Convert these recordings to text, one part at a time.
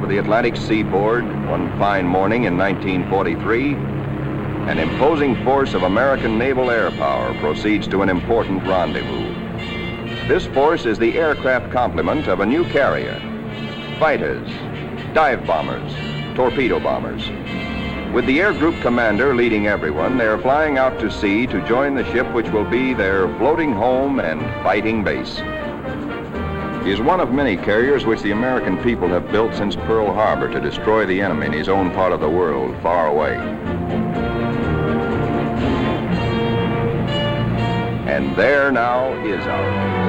the Atlantic seaboard one fine morning in 1943, an imposing force of American naval air power proceeds to an important rendezvous. This force is the aircraft complement of a new carrier: fighters, dive bombers, torpedo bombers. With the air group commander leading everyone, they're flying out to sea to join the ship which will be their floating home and fighting base. He is one of many carriers which the American people have built since Pearl Harbor to destroy the enemy in his own part of the world, far away. And there now is our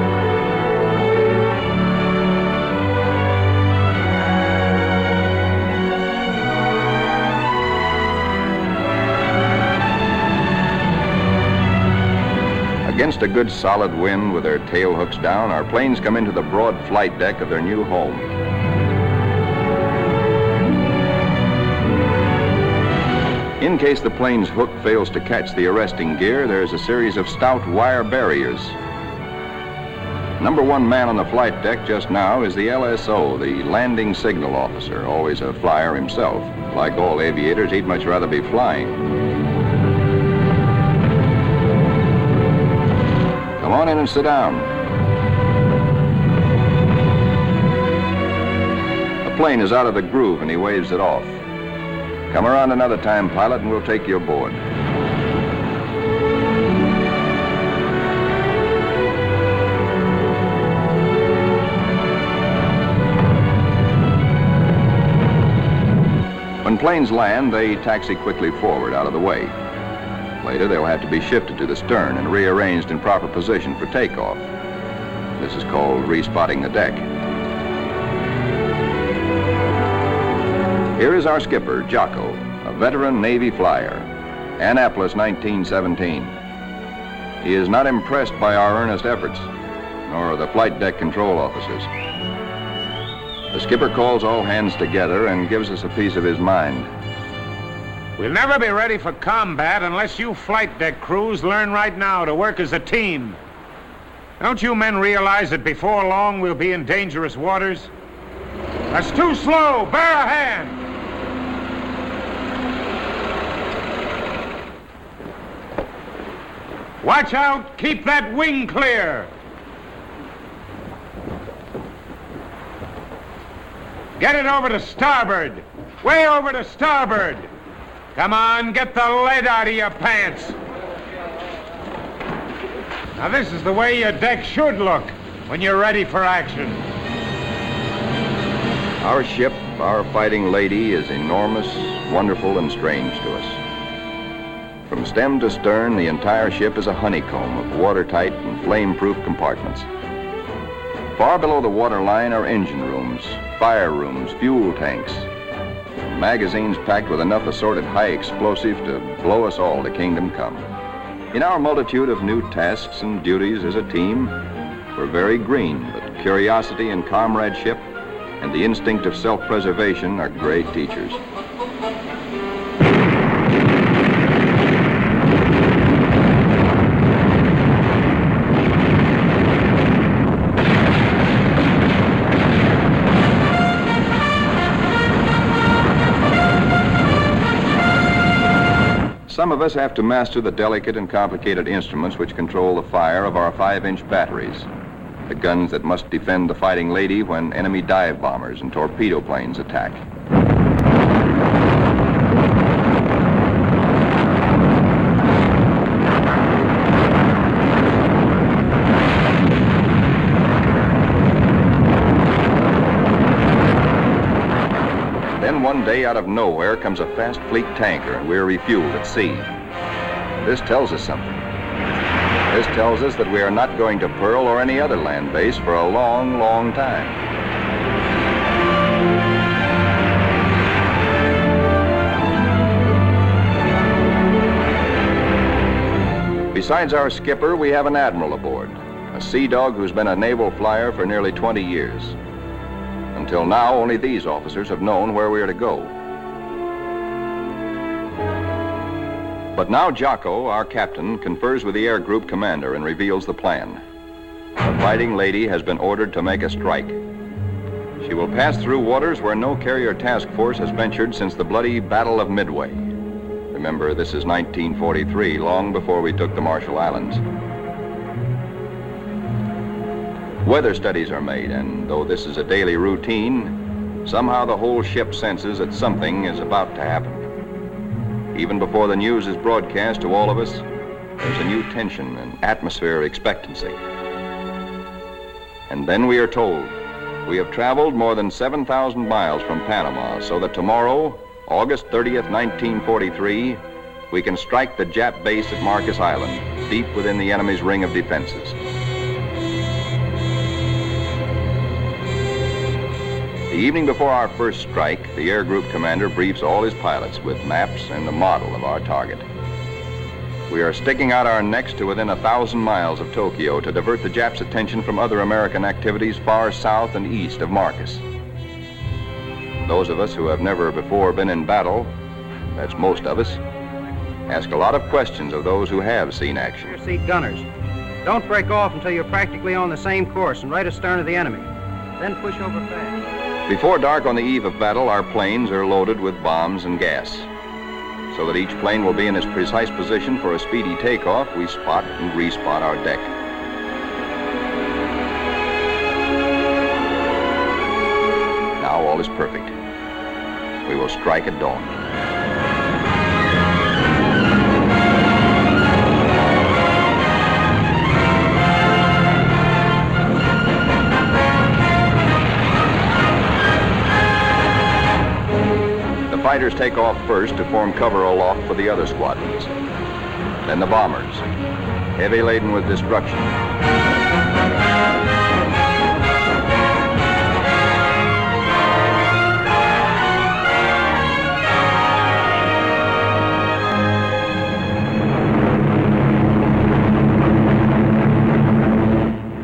Against a good solid wind with their tail hooks down, our planes come into the broad flight deck of their new home. In case the plane's hook fails to catch the arresting gear, there's a series of stout wire barriers. Number one man on the flight deck just now is the LSO, the landing signal officer, always a flyer himself. Like all aviators, he'd much rather be flying. Come on in and sit down. The plane is out of the groove and he waves it off. Come around another time, pilot, and we'll take you aboard. When planes land, they taxi quickly forward out of the way. Later, they'll have to be shifted to the stern and rearranged in proper position for takeoff. This is called respotting the deck. Here is our skipper, Jocko, a veteran Navy flyer, Annapolis, 1917. He is not impressed by our earnest efforts, nor the flight deck control officers. The skipper calls all hands together and gives us a piece of his mind. We'll never be ready for combat unless you flight deck crews learn right now to work as a team. Don't you men realize that before long we'll be in dangerous waters? That's too slow. Bear a hand. Watch out. Keep that wing clear. Get it over to starboard. Way over to starboard. Come on, get the lead out of your pants. Now this is the way your deck should look when you're ready for action. Our ship, our fighting lady, is enormous, wonderful, and strange to us. From stem to stern, the entire ship is a honeycomb of watertight and flame-proof compartments. Far below the waterline are engine rooms, fire rooms, fuel tanks, magazines packed with enough assorted high explosive to blow us all to kingdom come. In our multitude of new tasks and duties as a team, we're very green, but curiosity and comradeship and the instinct of self-preservation are great teachers. Some of us have to master the delicate and complicated instruments which control the fire of our 5-inch batteries, the guns that must defend the fighting lady when enemy dive bombers and torpedo planes attack. Then one day, out of nowhere, comes a fast fleet tanker, and we're refueled at sea. This tells us something. This tells us that we are not going to Pearl or any other land base for a long, long time. Besides our skipper, we have an admiral aboard, a sea dog who's been a naval flyer for nearly 20 years. Until now, only these officers have known where we are to go. But now Jocko, our captain, confers with the air group commander and reveals the plan. The fighting lady has been ordered to make a strike. She will pass through waters where no carrier task force has ventured since the bloody Battle of Midway. Remember, this is 1943, long before we took the Marshall Islands. Weather studies are made, and though this is a daily routine, somehow the whole ship senses that something is about to happen. Even before the news is broadcast to all of us, there's a new tension and atmosphere of expectancy. And then we are told we have traveled more than 7,000 miles from Panama, so that tomorrow, August 30th, 1943, we can strike the Jap base at Marcus Island, deep within the enemy's ring of defenses. The evening before our first strike, the Air Group Commander briefs all his pilots with maps and the model of our target. We are sticking out our necks to within 1,000 miles of Tokyo to divert the Japs' attention from other American activities far south and east of Marcus. Those of us who have never before been in battle, that's most of us, ask a lot of questions of those who have seen action. Rear seat gunners, don't break off until you're practically on the same course and right astern of the enemy. Then push over fast. Before dark on the eve of battle, our planes are loaded with bombs and gas. So that each plane will be in its precise position for a speedy takeoff, we spot and respot our deck. Now all is perfect. We will strike at dawn. The fighters take off first to form cover aloft for the other squadrons. Then the bombers, heavy laden with destruction.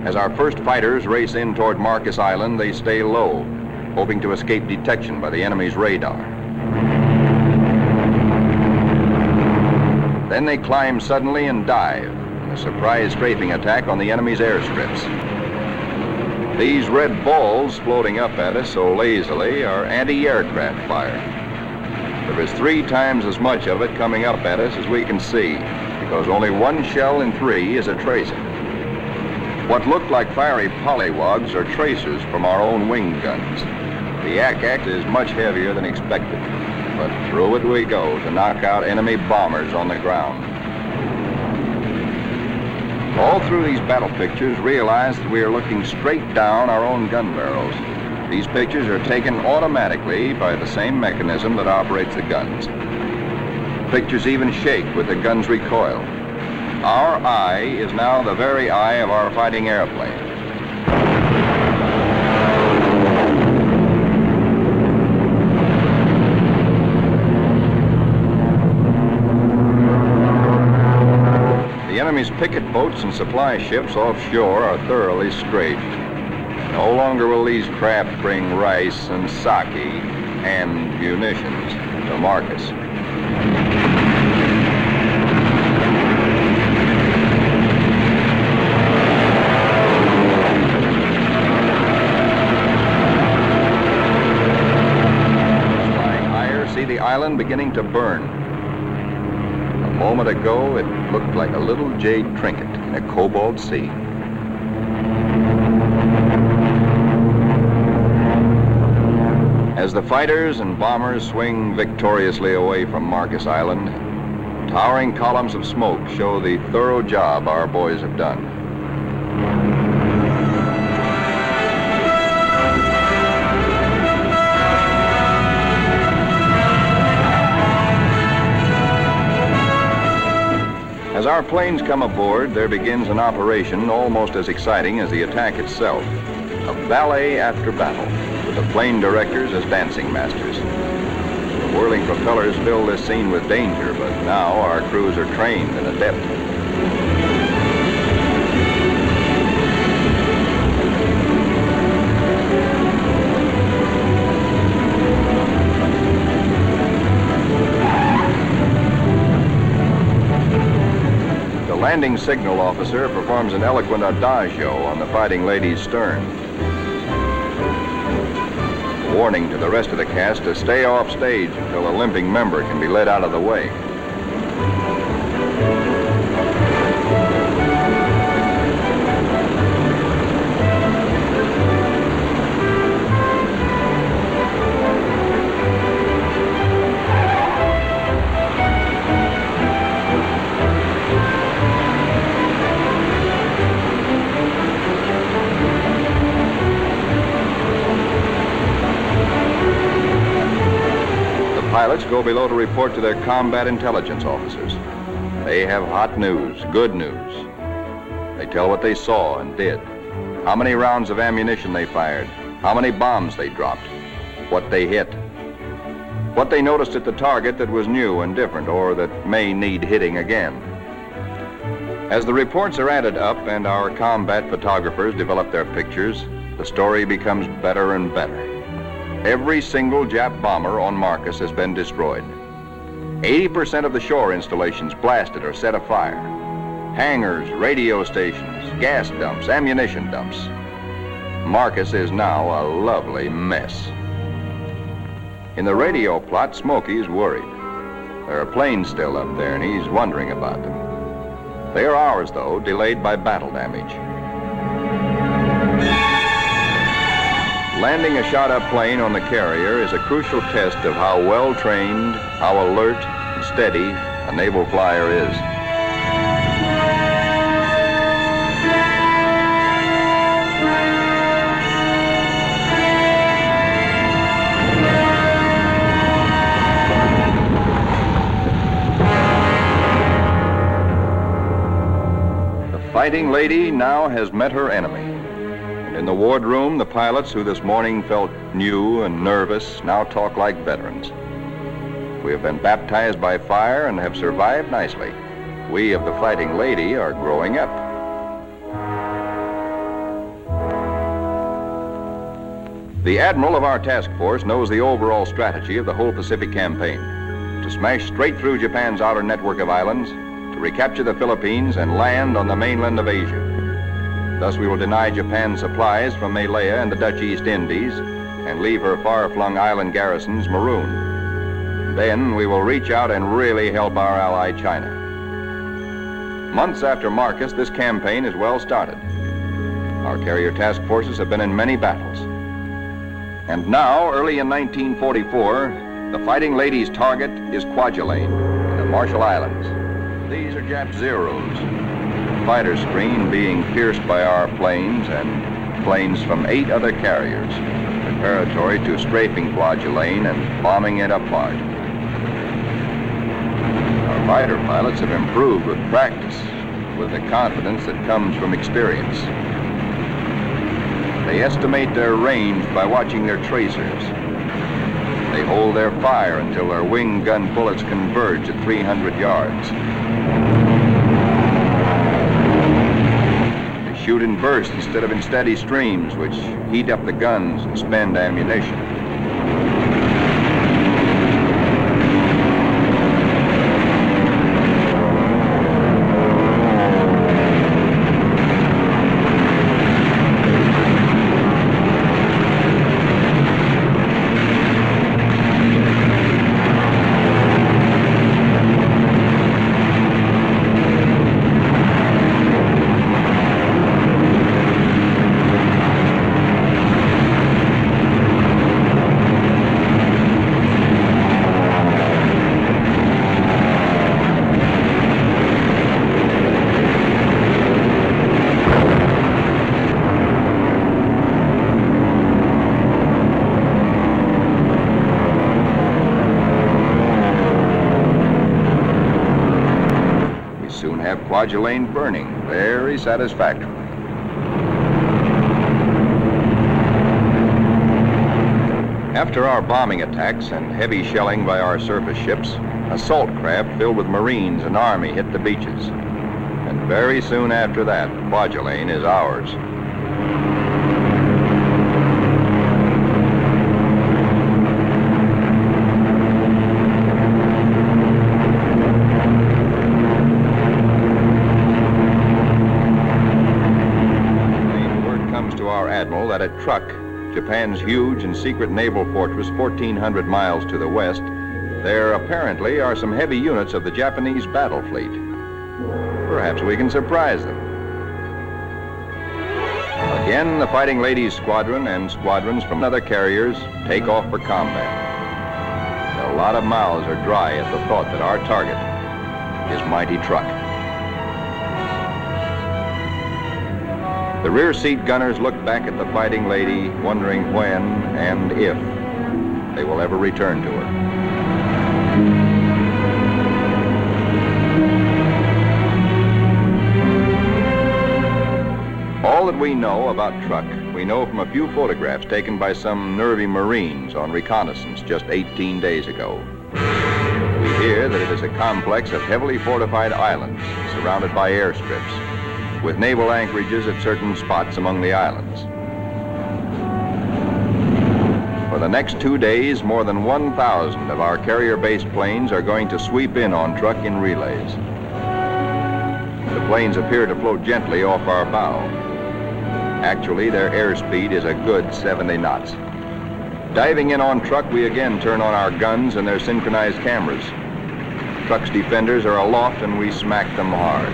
As our first fighters race in toward Marcus Island, they stay low, hoping to escape detection by the enemy's radar. Then they climb suddenly and dive in a surprise strafing attack on the enemy's airstrips. These red balls floating up at us so lazily are anti-aircraft fire. There is 3 times as much of it coming up at us as we can see, because only 1 shell in 3 is a tracer. What look like fiery pollywogs are tracers from our own wing guns. The ack-ack is much heavier than expected, but through it we go to knock out enemy bombers on the ground. All through these battle pictures, realize that we are looking straight down our own gun barrels. These pictures are taken automatically by the same mechanism that operates the guns. Pictures even shake with the gun's recoil. Our eye is now the very eye of our fighting airplane. The enemy's picket boats and supply ships offshore are thoroughly strafed. No longer will these craft bring rice and sake and munitions to Marcus. Flying higher, see the island beginning to burn. A moment ago, it looked like a little jade trinket in a cobalt sea. As the fighters and bombers swing victoriously away from Marcus Island, towering columns of smoke show the thorough job our boys have done. As our planes come aboard, there begins an operation almost as exciting as the attack itself. A ballet after battle, with the plane directors as dancing masters. The whirling propellers fill this scene with danger, but now our crews are trained and adept. The landing signal officer performs an eloquent adagio on the fighting lady's stern. warning to the rest of the cast to stay off stage until a limping member can be led out of the way. Pilots go below to report to their combat intelligence officers. They have hot news, good news. They tell what they saw and did, how many rounds of ammunition they fired, how many bombs they dropped, what they hit, what they noticed at the target that was new and different or that may need hitting again. As the reports are added up and our combat photographers develop their pictures, the story becomes better and better. Every single Jap bomber on Marcus has been destroyed. 80% of the shore installations blasted or set afire. Hangars, radio stations, gas dumps, ammunition dumps. Marcus is now a lovely mess. In the radio plot, Smokey's worried. There are planes still up there, and he's wondering about them. They are ours, though, delayed by battle damage. Landing a shot-up plane on the carrier is a crucial test of how well-trained, how alert and steady a naval flyer is. The Fighting Lady now has met her enemy. In the wardroom, the pilots who this morning felt new and nervous now talk like veterans. We have been baptized by fire and have survived nicely. We of the Fighting Lady are growing up. The admiral of our task force knows the overall strategy of the whole Pacific campaign: to smash straight through Japan's outer network of islands, to recapture the Philippines and land on the mainland of Asia. Thus, we will deny Japan supplies from Malaya and the Dutch East Indies and leave her far-flung island garrisons marooned. Then we will reach out and really help our ally China. Months after Marcus, this campaign is well started. Our carrier task forces have been in many battles. And now, early in 1944, the Fighting Lady's target is Kwajalein in the Marshall Islands. These are Jap Zeros. Fighter screen being pierced by our planes and planes from 8 other carriers, preparatory to strafing Kwajalein and bombing it apart. Our fighter pilots have improved with practice, with the confidence that comes from experience. They estimate their range by watching their tracers. They hold their fire until their wing gun bullets converge at 300 yards. Shoot in bursts instead of in steady streams, which heat up the guns and spend ammunition. Kwajalein burning very satisfactorily. After our bombing attacks and heavy shelling by our surface ships, assault craft filled with Marines and Army hit the beaches. And very soon after that, Kwajalein is ours. That a truck Japan's huge and secret naval fortress 1,400 miles to the west, there apparently are some heavy units of the Japanese battle fleet. Perhaps we can surprise them. Again, the Fighting Ladies Squadron and squadrons from other carriers take off for combat. A lot of mouths are dry at the thought that our target is mighty truck. The rear seat gunners look back at the Fighting Lady, wondering when and if they will ever return to her. All that we know about truck, we know from a few photographs taken by some nervy Marines on reconnaissance just 18 days ago. We hear that it is a complex of heavily fortified islands surrounded by airstrips, with naval anchorages at certain spots among the islands. For the next 2 days, more than 1,000 of our carrier-based planes are going to sweep in on truck in relays. The planes appear to float gently off our bow. Actually, their airspeed is a good 70 knots. Diving in on truck, we again turn on our guns and their synchronized cameras. Truck's defenders are aloft and we smack them hard.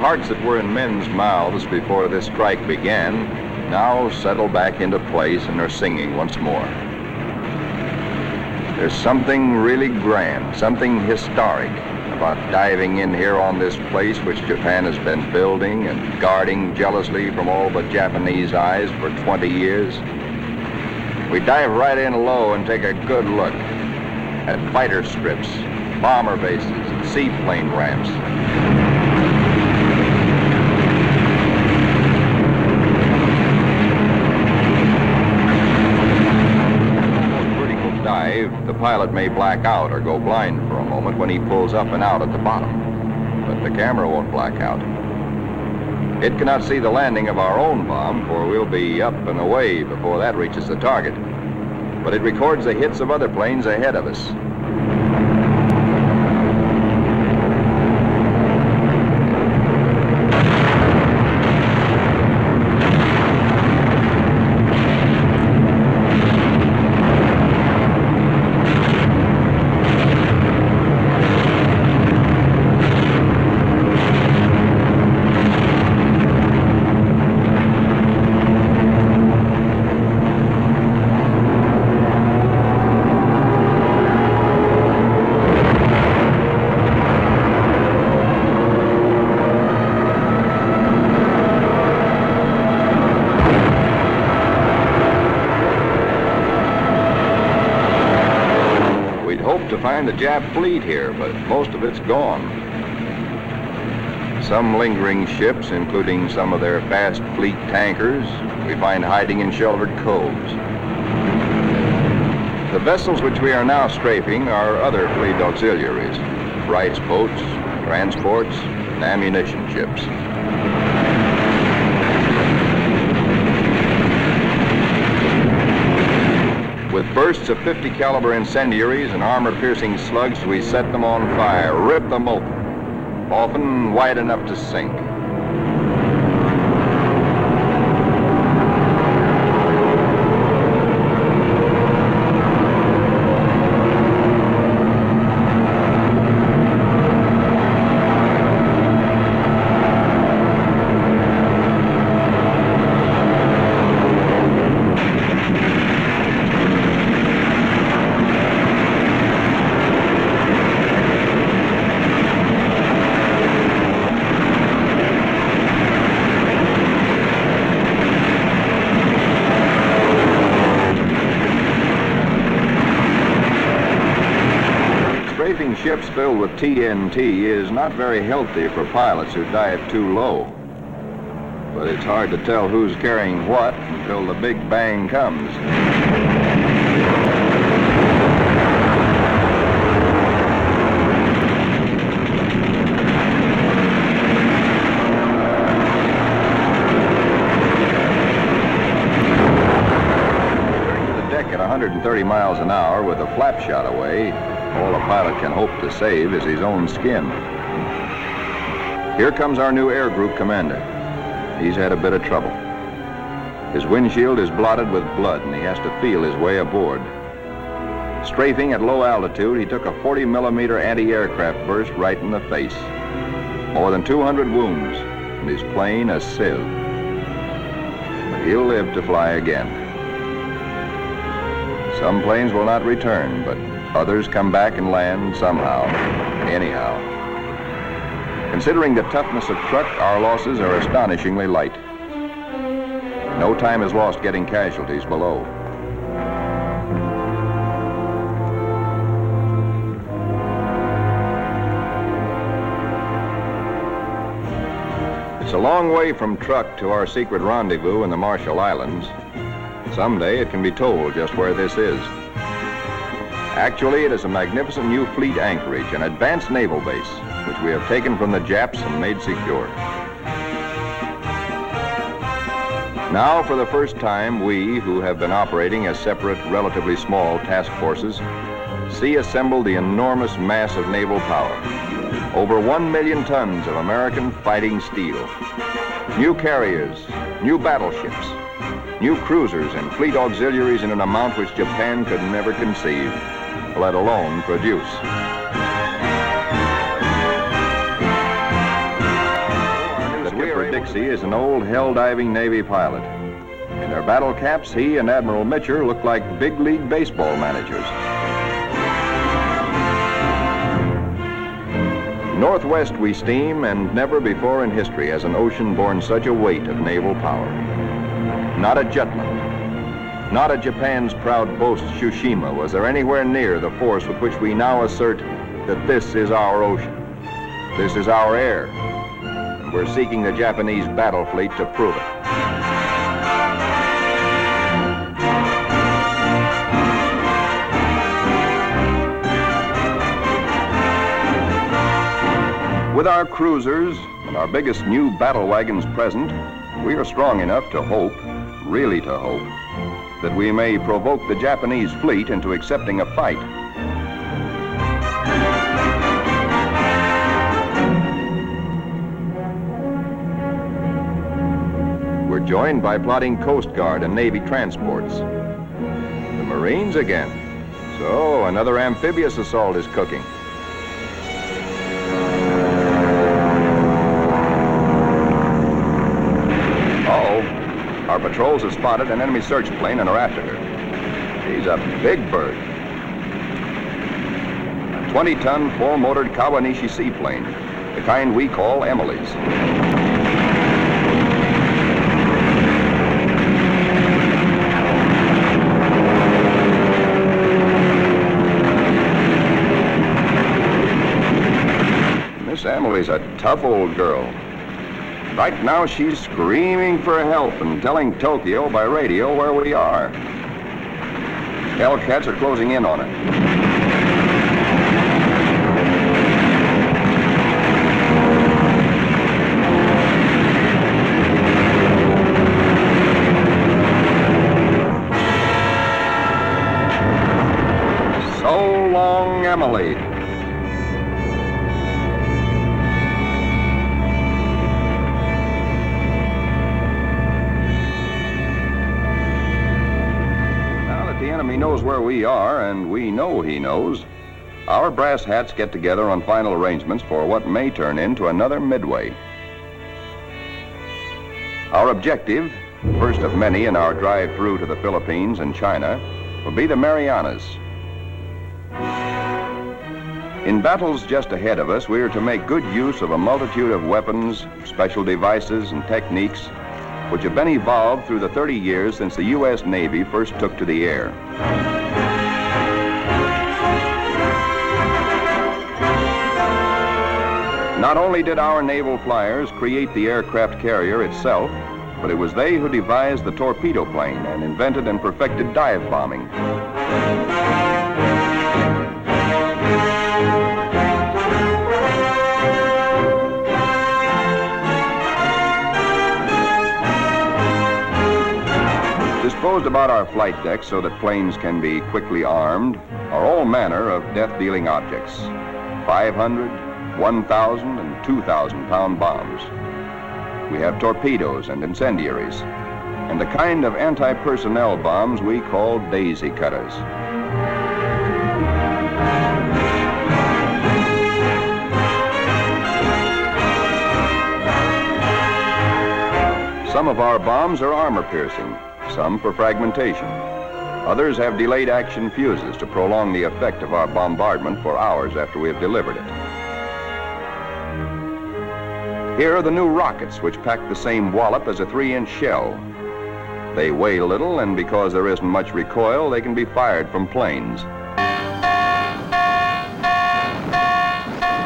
Hearts that were in men's mouths before this strike began now settle back into place and are singing once more. There's something really grand, something historic about diving in here on this place which Japan has been building and guarding jealously from all but Japanese eyes for 20 years. We dive right in low and take a good look at fighter strips, bomber bases, and seaplane ramps. The pilot may black out or go blind for a moment when he pulls up and out at the bottom, but the camera won't black out. It cannot see the landing of our own bomb, for we'll be up and away before that reaches the target, but it records the hits of other planes ahead of us. To find the Jap fleet here, but most of it's gone. Some lingering ships, including some of their fast fleet tankers, we find hiding in sheltered coves. The vessels which we are now strafing are other fleet auxiliaries, Wright's boats, transports, and ammunition ships. With bursts of 50 caliber incendiaries and armor-piercing slugs, we set them on fire, rip them open, often wide enough to sink. Strafing ships filled with TNT is not very healthy for pilots who dive too low. but it's hard to tell who's carrying what until the big bang comes. At 130 miles an hour with a flap shot away, all a pilot can hope to save is his own skin. Here comes our new air group commander. He's had a bit of trouble. His windshield is blotted with blood and he has to feel his way aboard. Strafing at low altitude, he took a 40-millimeter anti-aircraft burst right in the face. More than 200 wounds and his plane a sieve. But he'll live to fly again. Some planes will not return, but others come back and land somehow, anyhow. Considering the toughness of truck, our losses are astonishingly light. No time is lost getting casualties below. It's a long way from truck to our secret rendezvous in the Marshall Islands. Someday it can be told just where this is. Actually, it is a magnificent new fleet anchorage, an advanced naval base, which we have taken from the Japs and made secure. Now, for the first time, we, who have been operating as separate, relatively small task forces, see assembled the enormous mass of naval power. Over 1 million tons of American fighting steel. New carriers, new battleships, new cruisers and fleet auxiliaries in an amount which Japan could never conceive, let alone produce. The skipper, Dixie, is an old hell-diving Navy pilot. In their battle caps, he and Admiral Mitcher look like big league baseball managers. Northwest we steam, and never before in history has an ocean borne such a weight of naval power. Not a Jutland, not a Japan's proud boast, Tsushima, was there anywhere near the force with which we now assert that this is our ocean. This is our air. And we're seeking the Japanese battle fleet to prove it. With our cruisers and our biggest new battle wagons present, we are strong enough to hope, really to hope, that we may provoke the Japanese fleet into accepting a fight. We're joined by plotting Coast Guard and Navy transports. The Marines again. So another amphibious assault is cooking. Our patrols have spotted an enemy search plane and are after her. She's a big bird. A 20-ton, four-motored Kawanishi seaplane, the kind we call Emily's. Miss Emily's a tough old girl. Right now, she's screaming for help and telling Tokyo by radio where we are. Hellcats are closing in on it. So long, Emily. He knows where we are, and we know he knows. Our brass hats get together on final arrangements for what may turn into another Midway. Our objective, first of many in our drive through to the Philippines and China, will be the Marianas. In battles just ahead of us, we are to make good use of a multitude of weapons, special devices, and techniques which have been evolved through the 30 years since the U.S. Navy first took to the air. Not only did our naval flyers create the aircraft carrier itself, but it was they who devised the torpedo plane and invented and perfected dive bombing. Disposed about our flight decks so that planes can be quickly armed are all manner of death-dealing objects. 500, 1,000, and 2,000-pound bombs. We have torpedoes and incendiaries, and the kind of anti-personnel bombs we call daisy cutters. Some of our bombs are armor-piercing, some for fragmentation. Others have delayed action fuses to prolong the effect of our bombardment for hours after we have delivered it. Here are the new rockets, which pack the same wallop as a 3-inch shell. They weigh little, and because there isn't much recoil, they can be fired from planes.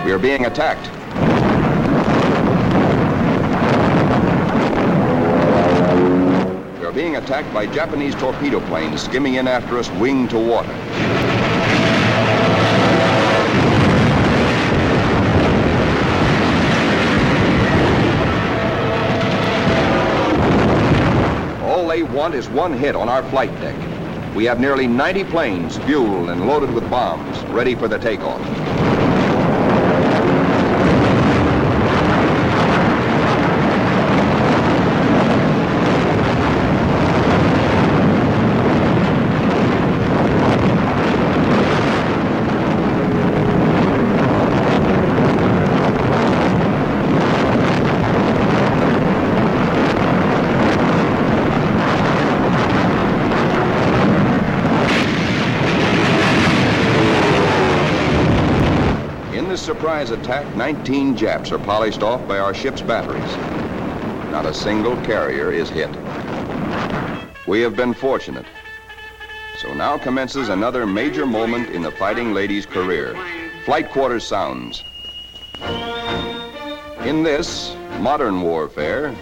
We are being attacked. We are being attacked by Japanese torpedo planes skimming in after us, wing to water. All they want is one hit on our flight deck. We have nearly 90 planes fueled and loaded with bombs, ready for the takeoff. Surprise attack, 19 Japs are polished off by our ship's batteries. Not a single carrier is hit. We have been fortunate. So now commences another major moment in the fighting lady's career. Flight quarters sounds. In this modern warfare,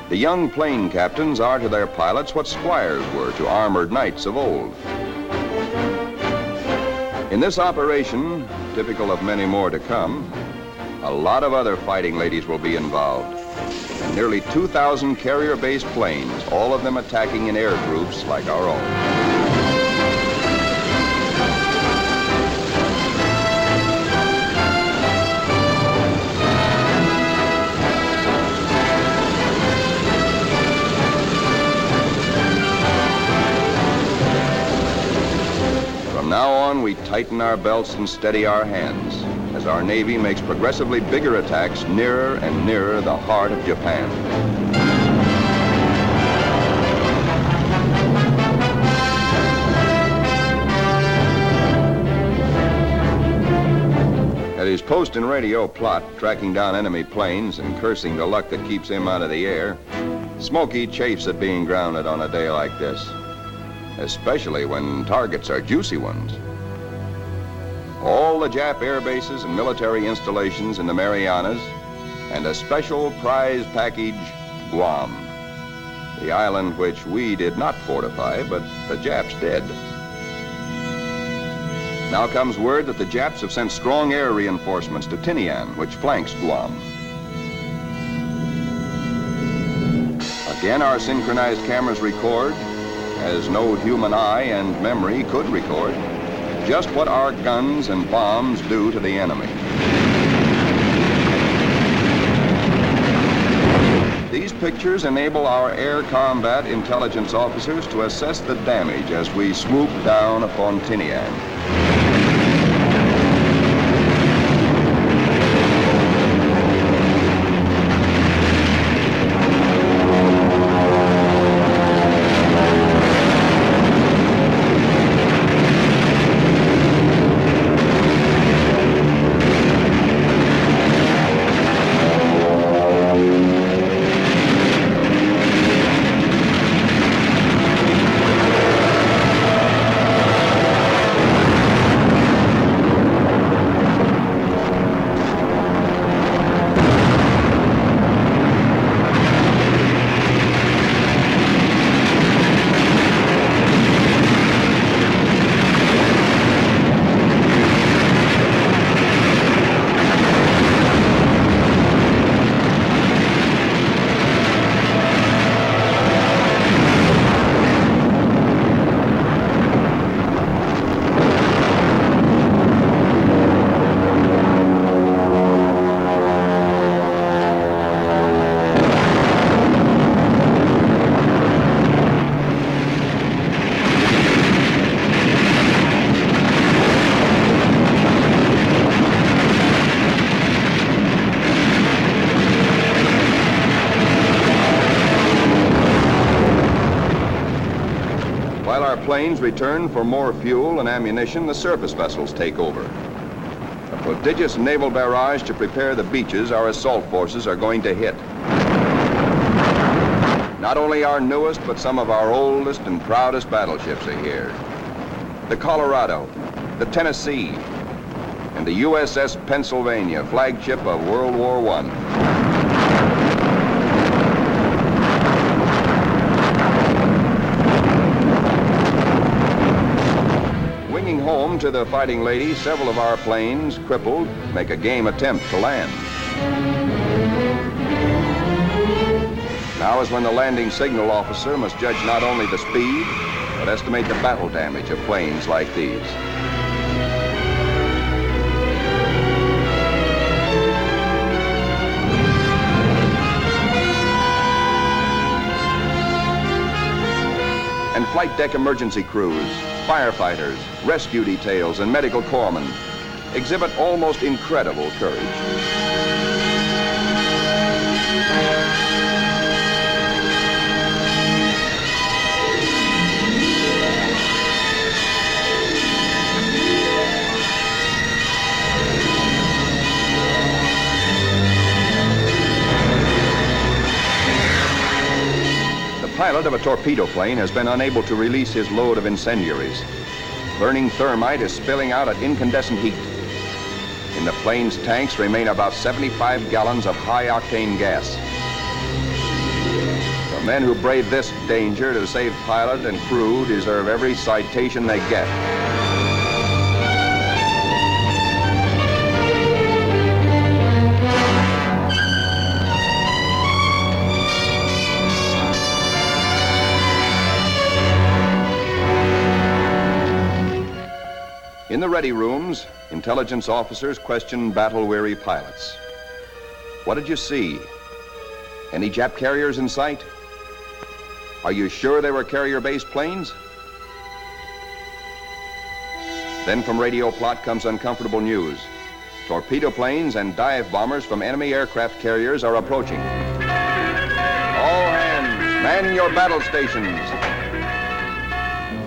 the young plane captains are to their pilots what squires were to armored knights of old. In this operation, typical of many more to come, a lot of other fighting ladies will be involved. And nearly 2,000 carrier-based planes, all of them attacking in air groups like our own. From now on, we tighten our belts and steady our hands as our Navy makes progressively bigger attacks nearer and nearer the heart of Japan. At his post and radio plot, tracking down enemy planes and cursing the luck that keeps him out of the air, Smokey chafes at being grounded on a day like this, especially when targets are juicy ones. All the Jap air bases and military installations in the Marianas, and a special prize package, Guam, the island which we did not fortify, but the Japs did. Now comes word that the Japs have sent strong air reinforcements to Tinian, which flanks Guam. Again, our synchronized cameras record, as no human eye and memory could record, just what our guns and bombs do to the enemy. These pictures enable our air combat intelligence officers to assess the damage as we swoop down upon Tinian. planes return for more fuel and ammunition, the surface vessels take over. A prodigious naval barrage to prepare the beaches our assault forces are going to hit. Not only our newest, but some of our oldest and proudest battleships are here. The Colorado, the Tennessee, and the USS Pennsylvania, flagship of World War I. Winging home to the Fighting Lady, several of our planes, crippled, make a game attempt to land. Now is when the landing signal officer must judge not only the speed, but estimate the battle damage of planes like these. And flight deck emergency crews, firefighters, rescue details, and medical corpsmen exhibit almost incredible courage. The pilot of a torpedo plane has been unable to release his load of incendiaries. Burning thermite is spilling out at incandescent heat. In the plane's tanks remain about 75 gallons of high-octane gas. The men who brave this danger to save pilot and crew deserve every citation they get. In the ready rooms, intelligence officers question battle-weary pilots. What did you see? Any Jap carriers in sight? Are you sure they were carrier-based planes? Then from radio plot comes uncomfortable news. Torpedo planes and dive bombers from enemy aircraft carriers are approaching. All hands, man your battle stations.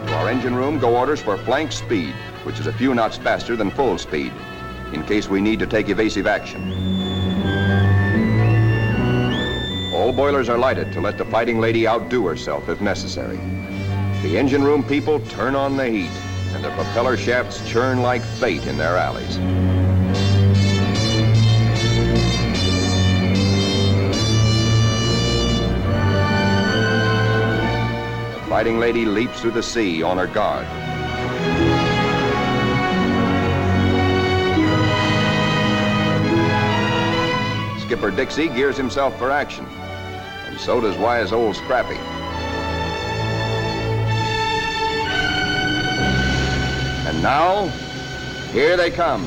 To our engine room go orders for flank speed, which is a few knots faster than full speed, in case we need to take evasive action. All boilers are lighted to let the Fighting Lady outdo herself if necessary. The engine room people turn on the heat, and the propeller shafts churn like fate in their alleys. The Fighting Lady leaps through the sea on her guard. Skipper Dixie gears himself for action, and so does wise old Scrappy. And now, here they come.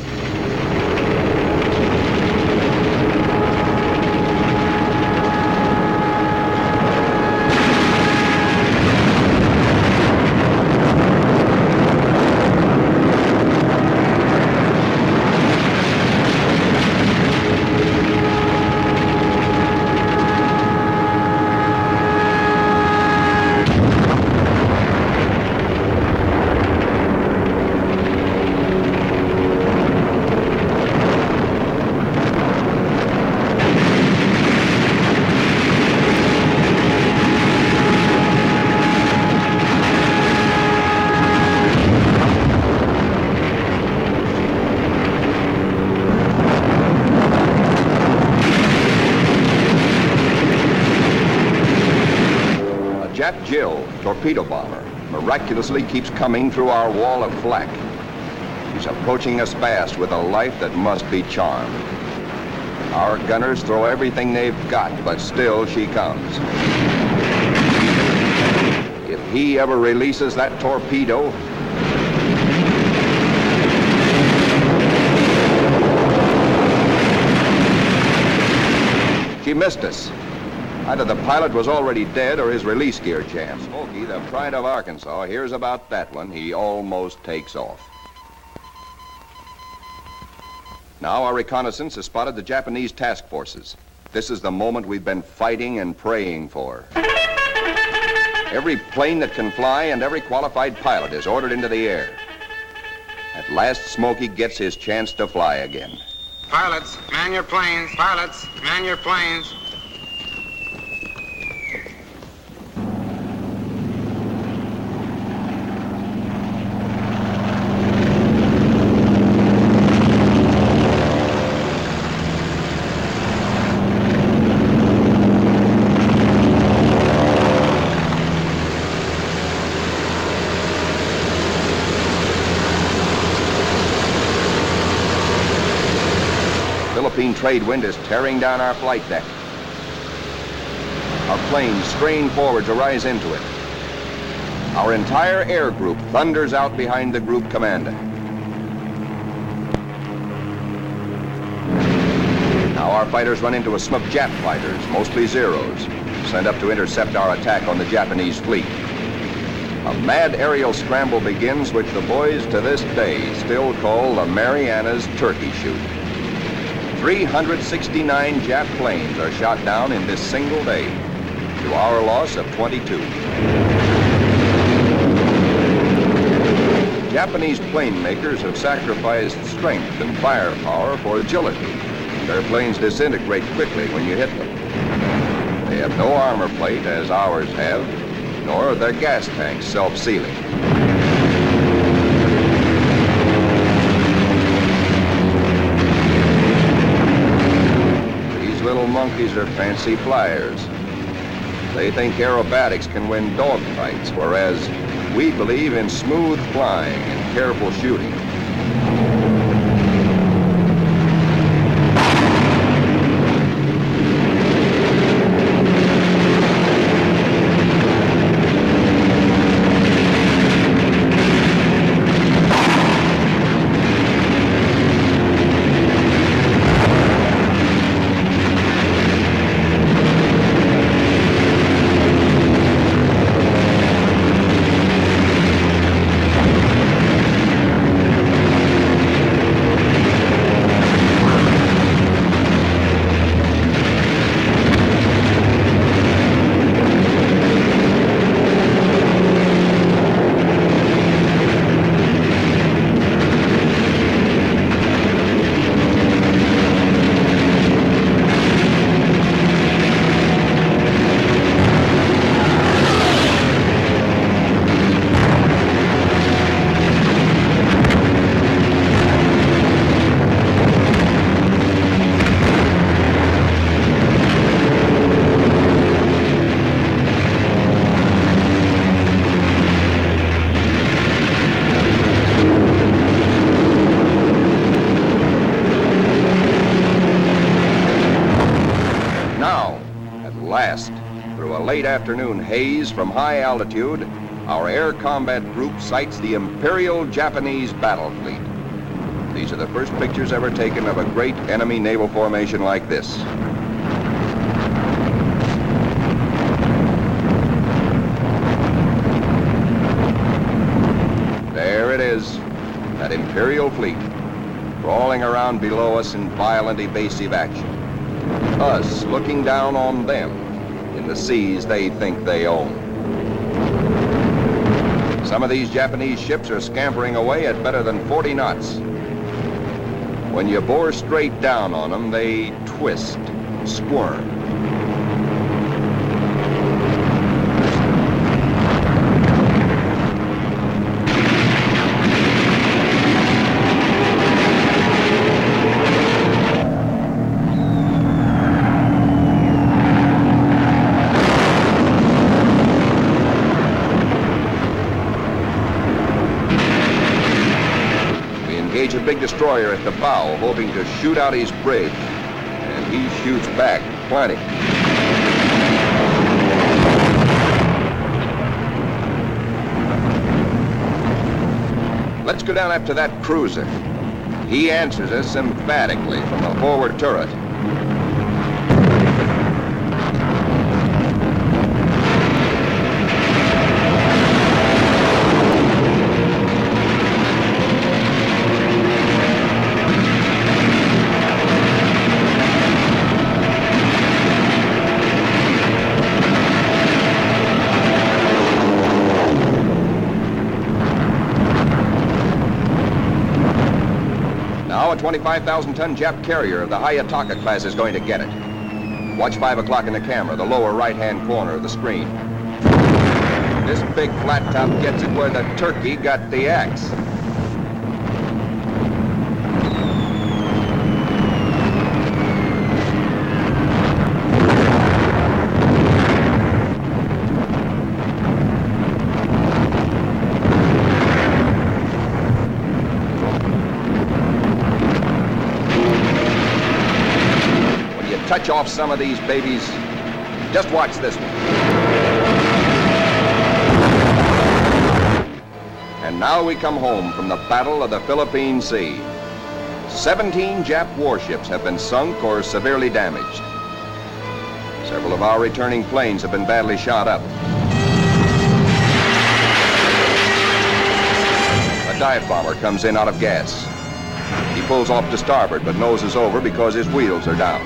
Jap Jill, torpedo bomber, miraculously keeps coming through our wall of flak. She's approaching us fast with a life that must be charmed. Our gunners throw everything they've got, but still she comes. If he ever releases that torpedo, she missed us. Either the pilot was already dead or his release gear jammed. Smokey, the pride of Arkansas, hears about that one. He almost takes off. Now our reconnaissance has spotted the Japanese task forces. This is the moment we've been fighting and praying for. Every plane that can fly and every qualified pilot is ordered into the air. At last, Smokey gets his chance to fly again. Pilots, man your planes. Pilots, man your planes. Philippine trade wind is tearing down our flight deck. Our planes strain forward to rise into it. Our entire air group thunders out behind the group commander. Now our fighters run into a smoke of Jap fighters, mostly Zeros, sent up to intercept our attack on the Japanese fleet. A mad aerial scramble begins, which the boys to this day still call the Marianas Turkey Shoot. 369 Jap planes are shot down in this single day, to our loss of 22. Japanese plane makers have sacrificed strength and firepower for agility. Their planes disintegrate quickly when you hit them. They have no armor plate, as ours have, nor are their gas tanks self-sealing. Little monkeys are fancy flyers. They think aerobatics can win dogfights, whereas we believe in smooth flying and careful shooting. Late afternoon haze from high altitude, our air combat group sights the Imperial Japanese battle fleet. These are the first pictures ever taken of a great enemy naval formation like this. There it is, that Imperial fleet, crawling around below us in violent evasive action. Us looking down on them in the seas they think they own. Some of these Japanese ships are scampering away at better than 40 knots. When you bore straight down on them, they twist, squirm. A big destroyer at the bow, hoping to shoot out his bridge, and he shoots back plenty. Let's go down after that cruiser. He answers us emphatically from the forward turret. Now a 25,000-ton Jap carrier of the Hayataka class is going to get it. Watch 5 o'clock in the camera, the lower right-hand corner of the screen. This big flat top gets it where the turkey got the axe. Touch off some of these babies. Just watch this one. And now we come home from the Battle of the Philippine Sea. 17 Jap warships have been sunk or severely damaged. Several of our returning planes have been badly shot up. A dive bomber comes in out of gas. He pulls off to starboard, but noses over because his wheels are down.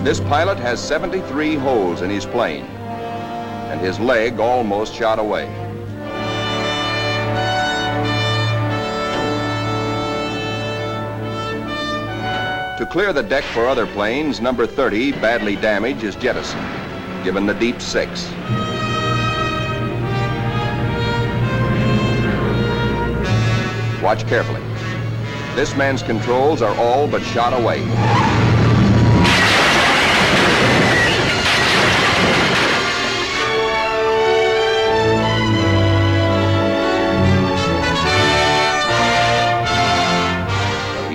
This pilot has 73 holes in his plane, and his leg almost shot away. To clear the deck for other planes, number 30, badly damaged, is jettisoned, given the deep 6. Watch carefully. This man's controls are all but shot away.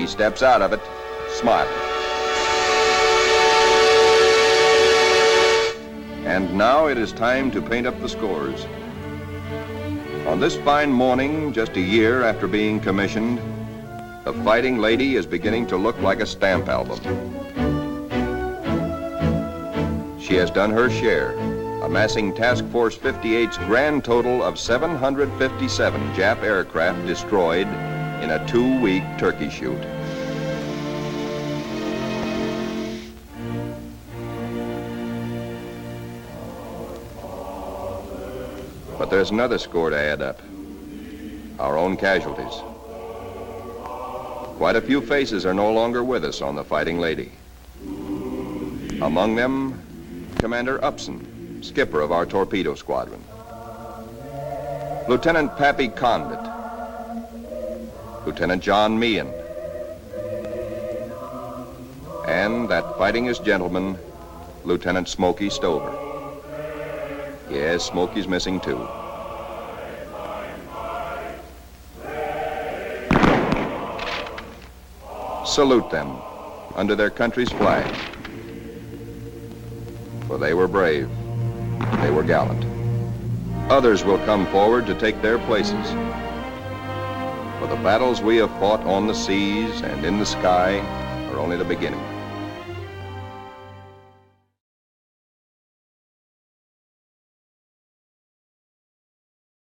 Steps out of it, smiling. And now it is time to paint up the scores. On this fine morning, just a year after being commissioned, the Fighting Lady is beginning to look like a stamp album. She has done her share, amassing Task Force 58's grand total of 757 Jap aircraft destroyed in a 2-week turkey shoot. But there's another score to add up. Our own casualties. Quite a few faces are no longer with us on the Fighting Lady. Among them, Commander Upson, skipper of our torpedo squadron. Lieutenant Pappy Condit. Lieutenant John Meehan. And that fightingest gentleman, Lieutenant Smokey Stover. Yes, Smokey's missing too. Salute them under their country's flag. For they were brave. They were gallant. Others will come forward to take their places. For the battles we have fought on the seas and in the sky are only the beginning.